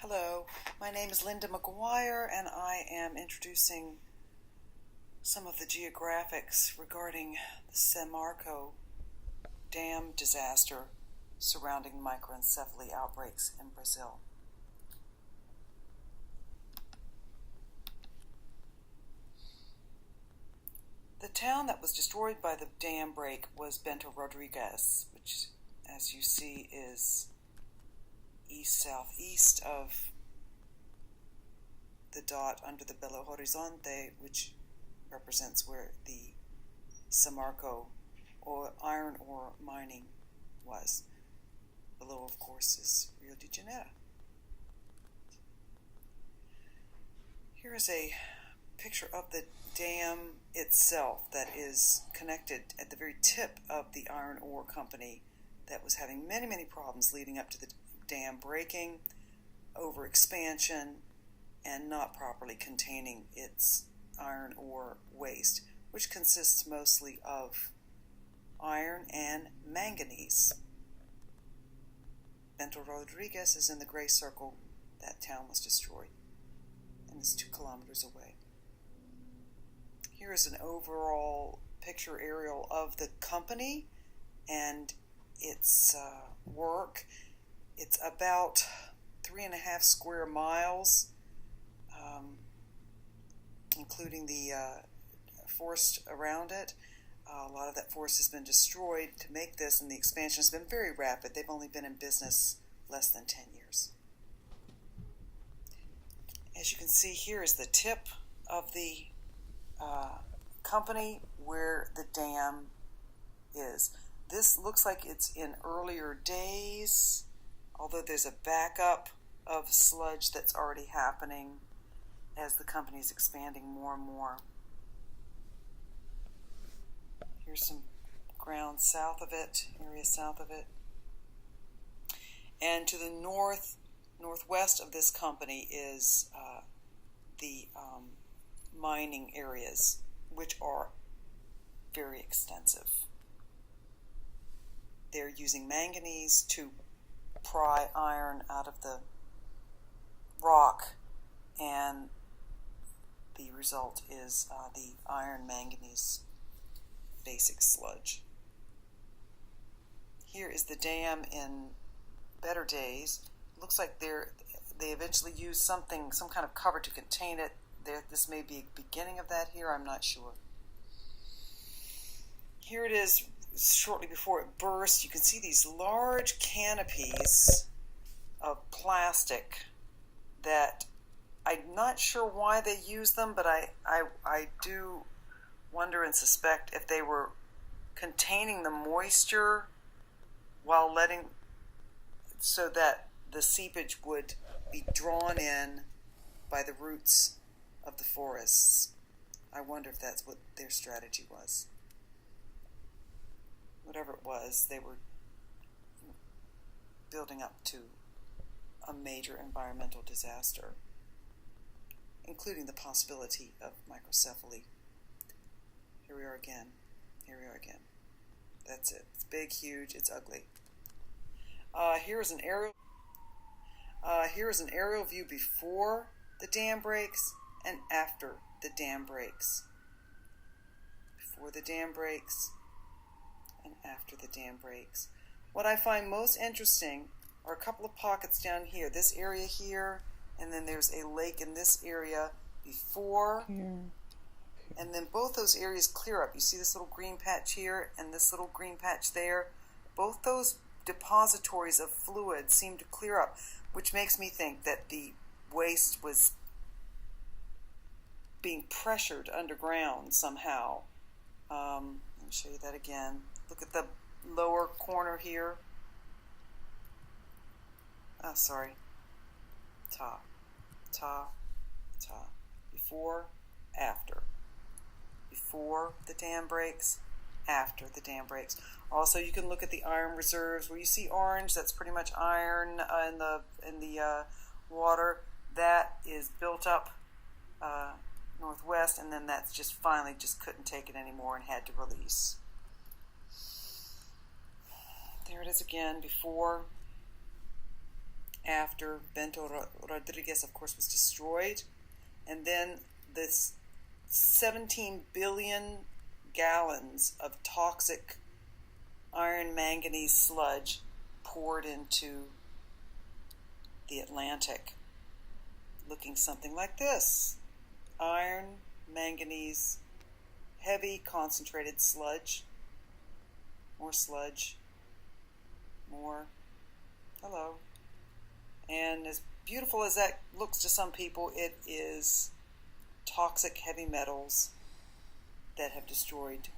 Hello, my name is Linda McGuire, and I am introducing some of the geographics regarding the Samarco dam disaster surrounding microencephaly outbreaks in Brazil. The town that was destroyed by the dam break was Bento Rodrigues, which, as you see, is east-southeast of the dot under the Belo Horizonte, which represents where the Samarco or iron ore mining was. Below, of course, is Rio de Janeiro. Here is a picture of the dam itself that is connected at the very tip of the iron ore company that was having many problems leading up to the dam breaking, over expansion, and not properly containing its iron ore waste, which consists mostly of iron and manganese. Bento Rodrigues is in the gray circle. That town was destroyed and is 2 kilometers away. Here is an overall picture aerial of the company and its work. It's about 3.5 square miles, including the forest around it. A lot of that forest has been destroyed to make this, and the expansion has been very rapid. They've only been in business less than 10 years. As you can see, here is the tip of the company where the dam is. This looks like it's in earlier days, although there's a backup of sludge that's already happening as the company is expanding more and more. Here's some ground south of it, area south of it. And to the northwest of this company is the mining areas, which are very extensive. They're using manganese to pry iron out of the rock, and the result is the iron manganese basic sludge. Here is the dam in better days. Looks like they eventually used some kind of cover to contain it. This may be a beginning of that here, I'm not sure. Here it is shortly before it burst. You can see these large canopies of plastic that I'm not sure why they use them, but I do wonder and suspect if they were containing the moisture while so that the seepage would be drawn in by the roots of the forests. I wonder if that's what their strategy was. Whatever it was, they were building up to a major environmental disaster, including the possibility of microcephaly. Here we are again. Here we are again. That's it. It's big, huge, it's ugly. Here is an aerial view before the dam breaks and after the dam breaks. Before the dam breaks and after the dam breaks. What I find most interesting are a couple of pockets down here. This area here, and then there's a lake in this area before. And then both those areas clear up. You see this little green patch here and this little green patch there. Both those depositories of fluid seem to clear up, which makes me think that the waste was being pressured underground somehow. Let me show you that again. Look at the lower corner here. Oh, sorry. Ta. Before, after. Before the dam breaks, after the dam breaks. Also, you can look at the iron reserves where you see orange. That's pretty much iron in the water. That is built up northwest, and then that's just finally just couldn't take it anymore and had to release. There it is again, before after Bento Rodriguez, of course, was destroyed. And then this 17 billion gallons of toxic iron manganese sludge poured into the Atlantic, looking something like this. Iron, manganese, heavy concentrated sludge, more sludge, more, hello. And as beautiful as that looks to some people, it is toxic heavy metals that have destroyed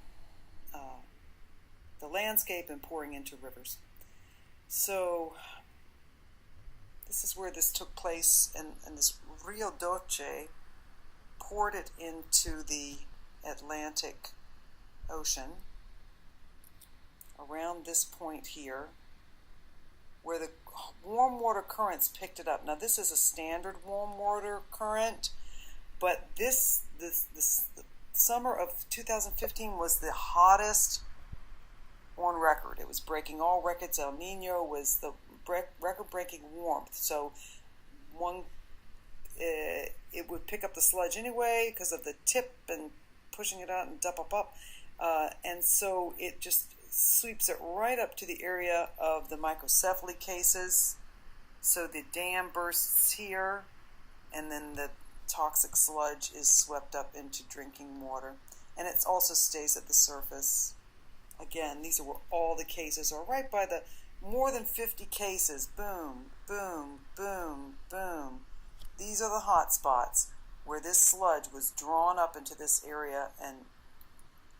the landscape and pouring into rivers. So this is where this took place, and this Rio Doce poured it into the Atlantic Ocean around this point here, where the warm water currents picked it up. Now this is a standard warm water current, but this summer of 2015 was the hottest on record. It was breaking all records. El Nino was the record-breaking warmth. So it would pick up the sludge anyway because of the tip and pushing it out and up. And so it just sweeps it right up to the area of the microcephaly cases. So the dam bursts here, and then the toxic sludge is swept up into drinking water. And it also stays at the surface. Again, these are where all the cases are, right by the more than 50 cases. Boom, boom, boom, boom. These are the hot spots where this sludge was drawn up into this area and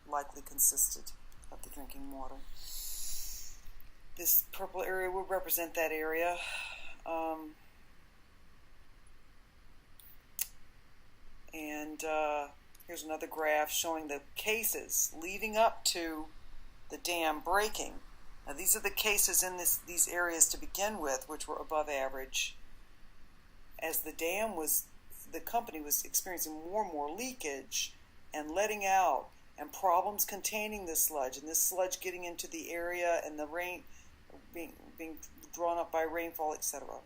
likely consisted of the drinking water. This purple area would represent that area. Here's another graph showing the cases leading up to the dam breaking. Now these are the cases in these areas to begin with, which were above average. As the company was experiencing more and more leakage and letting out, and problems containing this sludge, and this sludge getting into the area, and the rain being drawn up by rainfall, etc.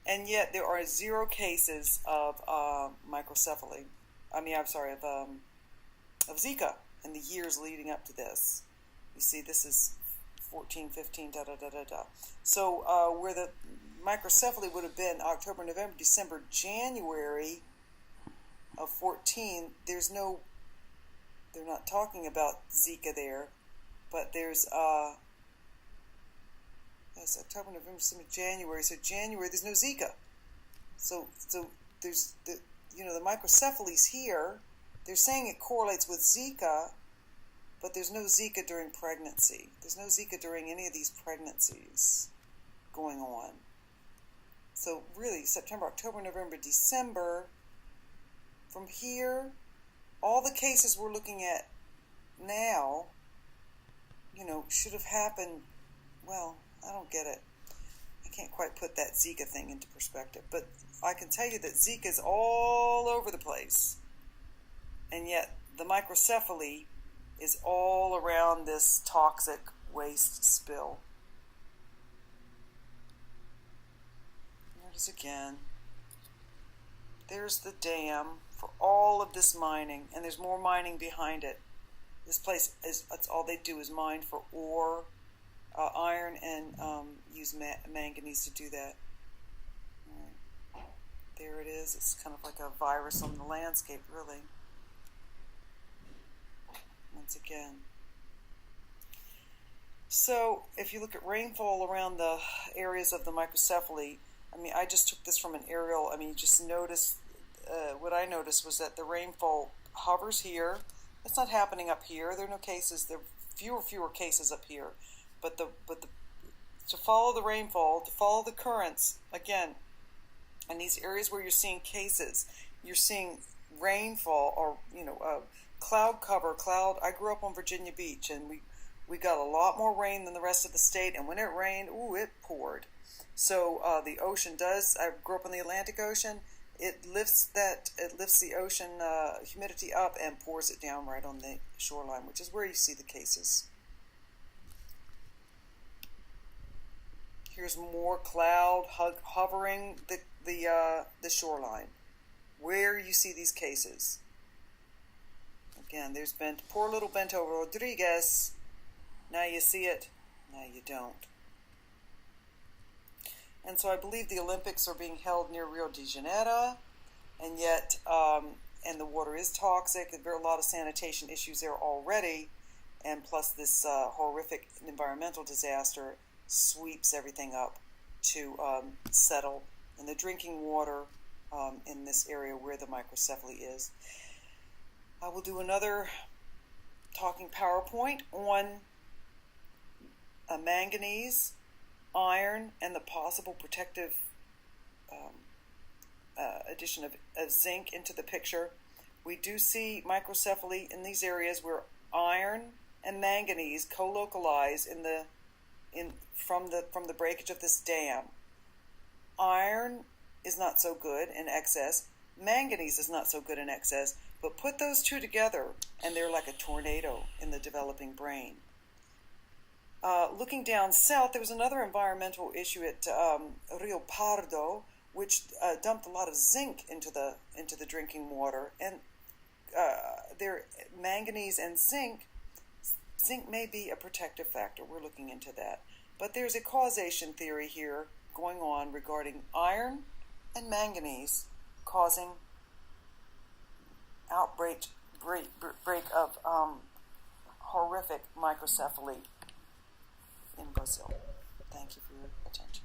And yet there are 0 cases of microcephaly. Of Zika in the years leading up to this. You see, this is 14, 15, So where the microcephaly would have been October, November, December, January of 14, they're not talking about Zika there, but there's October, November, December, January. So January, there's no Zika. So there's the microcephaly's here. They're saying it correlates with Zika, but there's no Zika during pregnancy. There's no Zika during any of these pregnancies going on. So really, September, October, November, December, from here, all the cases we're looking at now, should have happened, well, I don't get it. I can't quite put that Zika thing into perspective, but I can tell you that Zika is all over the place. And yet the microcephaly is all around this toxic waste spill. There it is again. There's the dam for all of this mining, and there's more mining behind it. This place that's all they do is mine for ore, iron, and use manganese to do that. Right. There it is. It's kind of like a virus on the landscape, really. Once again. So if you look at rainfall around the areas of the microcephaly, I just took this from an aerial. You just notice, what I noticed was that the rainfall hovers here. It's not happening up here. There are no cases. There are fewer cases up here. But to follow the rainfall, to follow the currents, again, in these areas where you're seeing cases, you're seeing rainfall or cloud cover. I grew up on Virginia Beach, and we got a lot more rain than the rest of the state. And when it rained, it poured. So the ocean does. I grew up in the Atlantic Ocean. It lifts the ocean humidity up and pours it down right on the shoreline, which is where you see the cases. Here's more cloud hovering the shoreline. Where you see these cases. Again, there's poor little Bento Rodriguez. Now you see it, now you don't. And so I believe the Olympics are being held near Rio de Janeiro, and yet, and the water is toxic. There are a lot of sanitation issues there already, and plus this horrific environmental disaster sweeps everything up to settle in the drinking water in this area where the microcephaly is. I will do another talking PowerPoint on manganese, iron, and the possible protective addition of zinc into the picture. We do see microcephaly in these areas where iron and manganese co-localize from the breakage of this dam. Iron is not so good in excess. Manganese is not so good in excess. But put those two together, and they're like a tornado in the developing brain. Looking down south, there was another environmental issue at Rio Pardo, which dumped a lot of zinc into the drinking water. And there, manganese and zinc may be a protective factor. We're looking into that. But there's a causation theory here going on regarding iron and manganese causing outbreak of horrific microcephaly in Brazil. Thank you for your attention.